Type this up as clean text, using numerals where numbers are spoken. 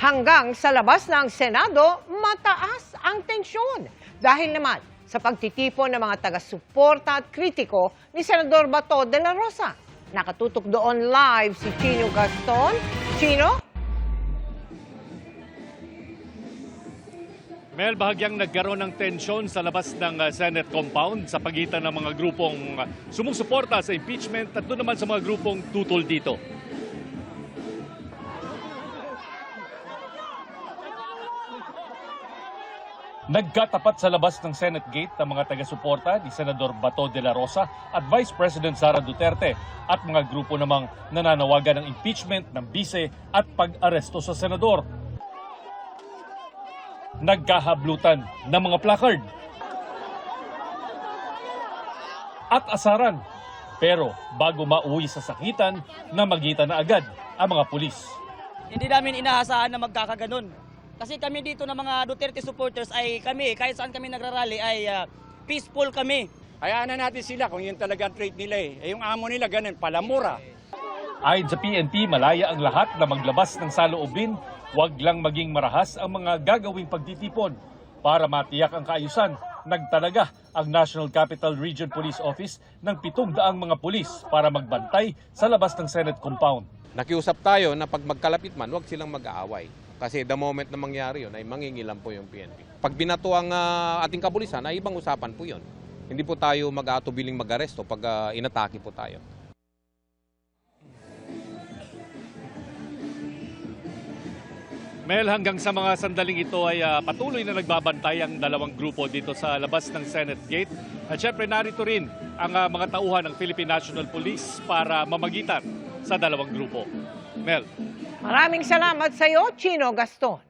Hanggang sa labas ng Senado, mataas ang tensyon. Dahil naman sa pagtitipon ng mga taga-suporta at kritiko ni Senador Bato de la Rosa. Nakatutok doon live si Chino Gaston. Chino? Mel, bahagyang nagkaroon ng tensyon sa labas ng Senate compound sa pagitan ng mga grupong sumusuporta sa impeachment at doon naman sa mga grupong tutol dito. Nagkatapat sa labas ng Senate gate ang mga taga-suporta ni Senador Bato de la Rosa at Vice President Sara Duterte at mga grupo namang nananawagan ng impeachment ng bise at pag-aresto sa senador. Nagkahablutan ng mga placard at asaran. Pero bago mauwi sa sakitan, namagitan na agad ang mga pulis. Hindi namin inaasahan na magkakaganon. Kasi kami dito na mga Duterte supporters ay kami, kahit saan kami nagrarally ay peaceful kami. Hayaan na natin sila kung yun talaga ang trait nila yung amo nila ganun, palamura. Ayon sa PNP, malaya ang lahat na maglabas ng saloobin. Huwag lang maging marahas ang mga gagawing pagtitipon. Para matiyak ang kaayusan, nagtalaga ang National Capital Region Police Office ng 700 mga pulis para magbantay sa labas ng Senate compound. Nakiusap tayo na pag magkalapit man, huwag silang mag-aaway. Kasi the moment na mangyari yun, ay mangingilam po yung PNP. Pag binato ang ating kapulisan, ay ibang usapan po yun. Hindi po tayo mag-atubiling mag-aresto pag inatake po tayo. Mel, hanggang sa mga sandaling ito ay patuloy na nagbabantay ang dalawang grupo dito sa labas ng Senate Gate. At syempre narito rin ang mga tauhan ng Philippine National Police para mamagitan sa dalawang grupo. Mel. Maraming salamat sa iyo, Chino Gaston.